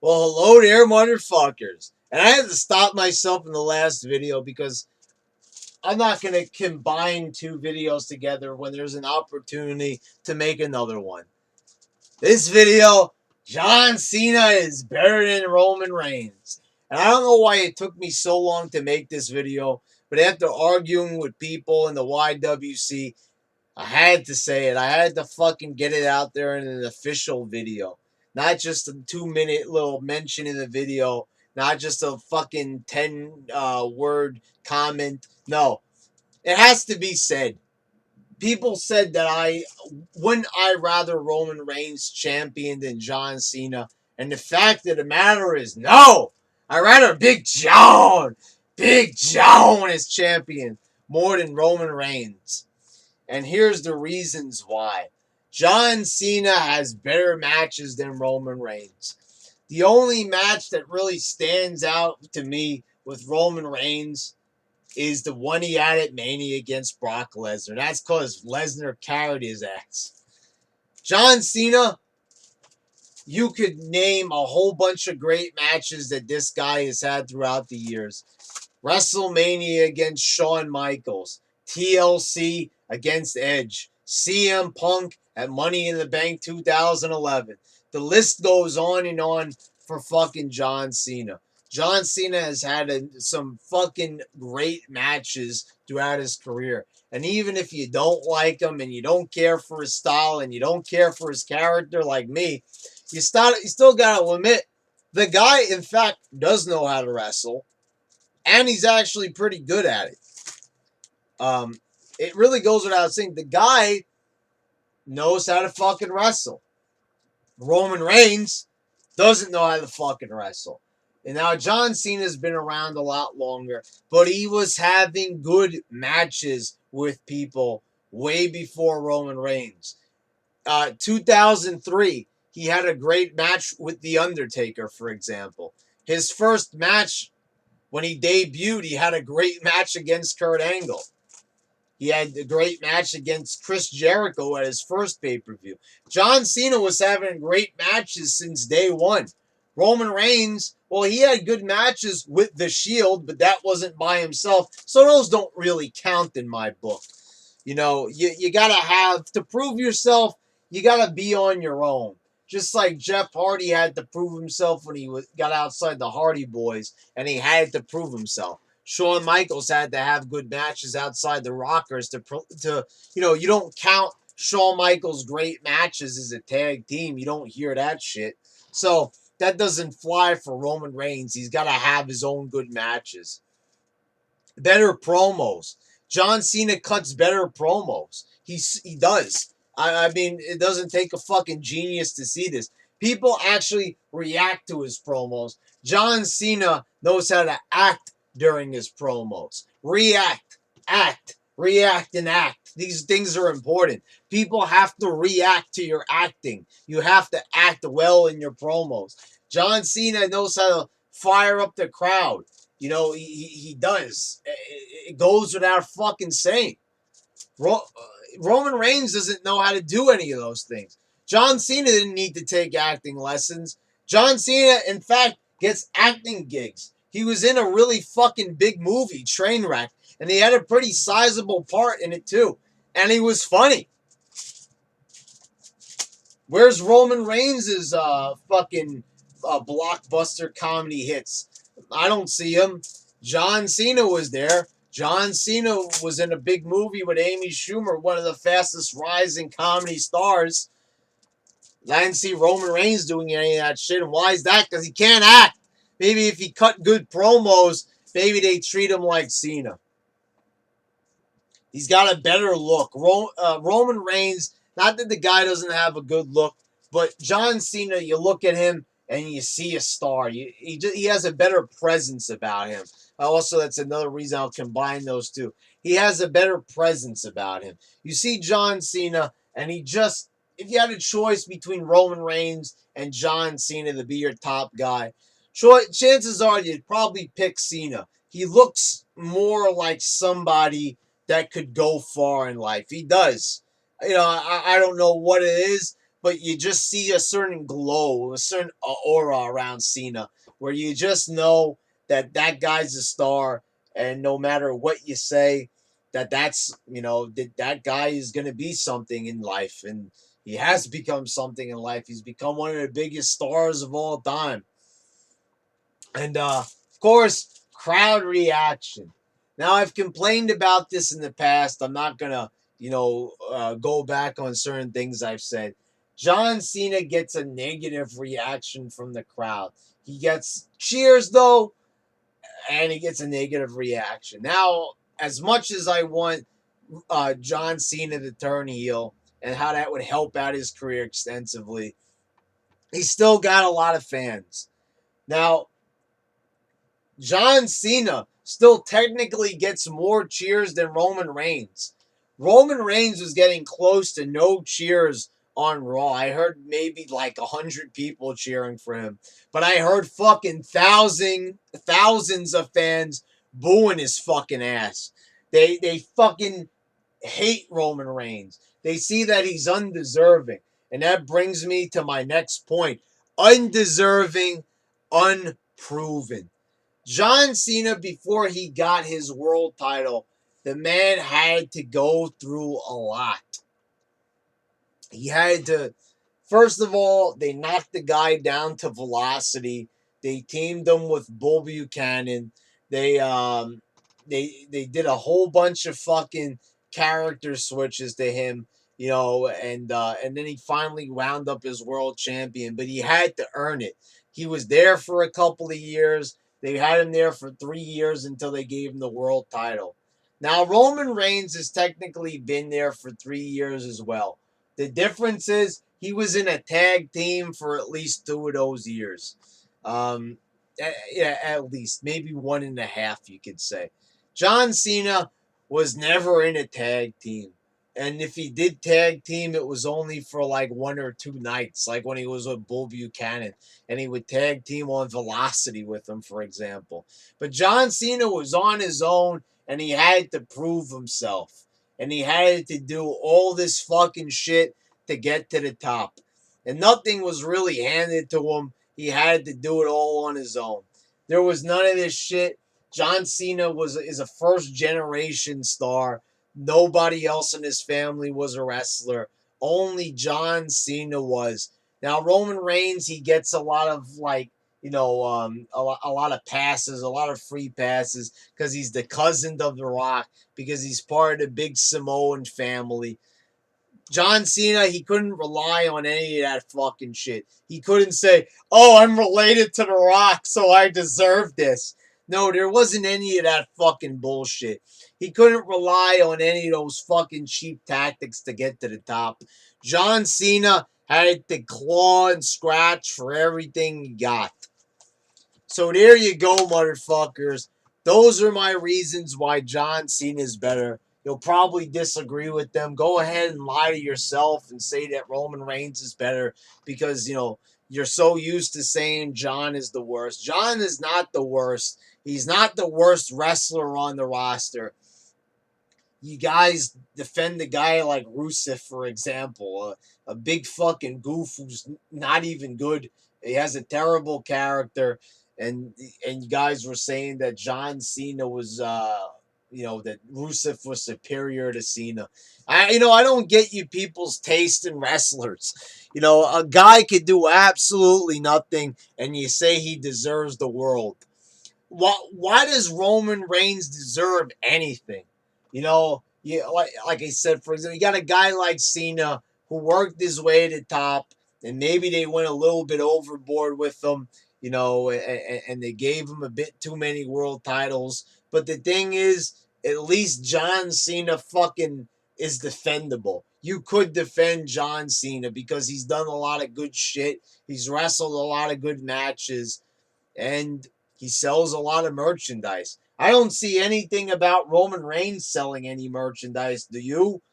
Well, hello there, motherfuckers. And I had to stop myself in the last video because I'm not going to combine two videos together when there's an opportunity to make another one. This video, John Cena is better than Roman Reigns. And I don't know why it took me so long to make this video, but after arguing with people in the YWC, I had to say it. I had to fucking get it out there in an official video. Not just a 2 minute little mention in the video. Not just a fucking 10 word comment. No. It has to be said. People said that wouldn't I rather Roman Reigns champion than John Cena. And the fact of the matter is no. I rather Big John as champion more than Roman Reigns. And here's the reasons why. John Cena has better matches than Roman Reigns. The only match that really stands out to me with Roman Reigns is the one he had at Mania against Brock Lesnar. That's because Lesnar carried his ass. John Cena, you could name a whole bunch of great matches that this guy has had throughout the years. WrestleMania against Shawn Michaels. TLC against Edge. CM Punk at Money in the Bank 2011. The list goes on for fucking John Cena. John Cena has had some fucking great matches throughout his career. And even if you don't like him and you don't care for his style and you don't care for his character like me, you still got to admit, the guy, in fact, does know how to wrestle. And he's actually pretty good at it. It really goes without saying. The guy knows how to fucking wrestle. Roman Reigns doesn't know how to fucking wrestle. And now John Cena's been around a lot longer, but he was having good matches with people way before Roman Reigns. 2003, he had a great match with The Undertaker, for example. His first match, when he debuted, he had a great match against Kurt Angle. He had a great match against Chris Jericho at his first pay-per-view. John Cena was having great matches since day one. Roman Reigns, well, he had good matches with The Shield, but that wasn't by himself. So those don't really count in my book. You know, you got to have, to prove yourself, you got to be on your own. Just like Jeff Hardy had to prove himself when he got outside the Hardy Boys, and he had to prove himself. Shawn Michaels had to have good matches outside the Rockers to you don't count Shawn Michaels' great matches as a tag team. You don't hear that shit. So that doesn't fly for Roman Reigns. He's got to have his own good matches. Better promos. John Cena cuts better promos. He does. I mean, it doesn't take a fucking genius to see this. People actually react to his promos. John Cena knows how to act during his promos. React, and act. These things are important. People have to react to your acting. You have to act well in your promos. John Cena knows how to fire up the crowd. You know, he does. It goes without fucking saying. Roman Reigns doesn't know how to do any of those things. John Cena didn't need to take acting lessons. John Cena, in fact, gets acting gigs. He was in a really fucking big movie, Trainwreck, and he had a pretty sizable part in it too. And he was funny. Where's Roman Reigns' fucking blockbuster comedy hits? I don't see him. John Cena was there. John Cena was in a big movie with Amy Schumer, one of the fastest rising comedy stars. I didn't see Roman Reigns doing any of that shit. And why is that? Because he can't act. Maybe if he cut good promos, maybe they treat him like Cena. He's got a better look. Roman Reigns, not that the guy doesn't have a good look, but John Cena, you look at him and you see a star. He has a better presence about him. Also, that's another reason I'll combine those two. He has a better presence about him. You see John Cena, and if you had a choice between Roman Reigns and John Cena to be your top guy, chances are you'd probably pick Cena. He looks more like somebody that could go far in life. He does. You know, I don't know what it is, but you just see a certain glow, a certain aura around Cena, where you just know that that guy's a star, and no matter what you say, that's that guy is gonna be something in life, and he has become something in life. He's become one of the biggest stars of all time. And of course, crowd reaction. Now, I've complained about this in the past. I'm not gonna, go back on certain things I've said. John Cena gets a negative reaction from the crowd. He gets cheers though, and he gets a negative reaction. Now, as much as I want John Cena to turn heel and how that would help out his career extensively, he's still got a lot of fans. Now, John Cena still technically gets more cheers than Roman Reigns. Roman Reigns was getting close to no cheers on Raw. I heard maybe like 100 people cheering for him, but I heard fucking thousands of fans booing his fucking ass. They fucking hate Roman Reigns. They see that he's undeserving, and that brings me to my next point: undeserving, unproven. John Cena, before he got his world title, the man had to go through a lot. He had to, first of all, they knocked the guy down to velocity. They teamed him with Bull Buchanan. They they did a whole bunch of fucking character switches to him, and then he finally wound up as world champion. But he had to earn it. He was there for a couple of years. They had him there for 3 years until they gave him the world title. Now Roman Reigns has technically been there for 3 years as well. The difference is he was in a tag team for at least 2 of those years. Yeah, at least maybe 1.5, you could say. John Cena was never in a tag team. And if he did tag team, it was only for like 1 or 2 nights, like when he was with Bull Buchanan, and he would tag team on Velocity with him, for example. But John Cena was on his own, and he had to prove himself, and he had to do all this fucking shit to get to the top. And nothing was really handed to him. He had to do it all on his own. There was none of this shit. John Cena is a first generation star. Nobody else in his family was a wrestler. Only John Cena was. Now Roman Reigns, he gets a lot of a lot of passes, a lot of free passes because he's the cousin of The Rock, because he's part of the big Samoan family. John Cena, he couldn't rely on any of that fucking shit. He couldn't say, "Oh, I'm related to The Rock, so I deserve this." No, there wasn't any of that fucking bullshit. He couldn't rely on any of those fucking cheap tactics to get to the top. John Cena had to claw and scratch for everything he got. So there you go, motherfuckers. Those are my reasons why John Cena is better. You'll probably disagree with them. Go ahead and lie to yourself and say that Roman Reigns is better because, you're so used to saying John is the worst. John is not the worst. He's not the worst wrestler on the roster. You guys defend a guy like Rusev, for example, a big fucking goof who's not even good. He has a terrible character, and you guys were saying that John Cena was, that Rusev was superior to Cena. I don't get you people's taste in wrestlers. A guy could do absolutely nothing, and you say he deserves the world. Why does Roman Reigns deserve anything? Like I said, for example, you got a guy like Cena who worked his way to the top, and maybe they went a little bit overboard with him, and they gave him a bit too many world titles. But the thing is, at least John Cena fucking is defendable. You could defend John Cena because he's done a lot of good shit. He's wrestled a lot of good matches, and he sells a lot of merchandise. I don't see anything about Roman Reigns selling any merchandise. Do you?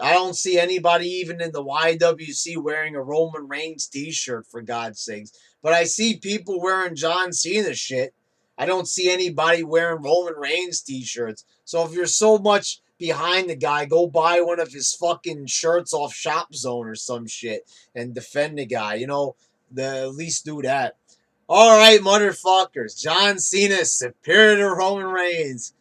I don't see anybody even in the YWC wearing a Roman Reigns t-shirt, for God's sakes. But I see people wearing John Cena shit. I don't see anybody wearing Roman Reigns t-shirts. So if you're so much behind the guy, go buy one of his fucking shirts off Shop Zone or some shit and defend the guy. You know, at least do that. All right, motherfuckers. John Cena is superior to Roman Reigns.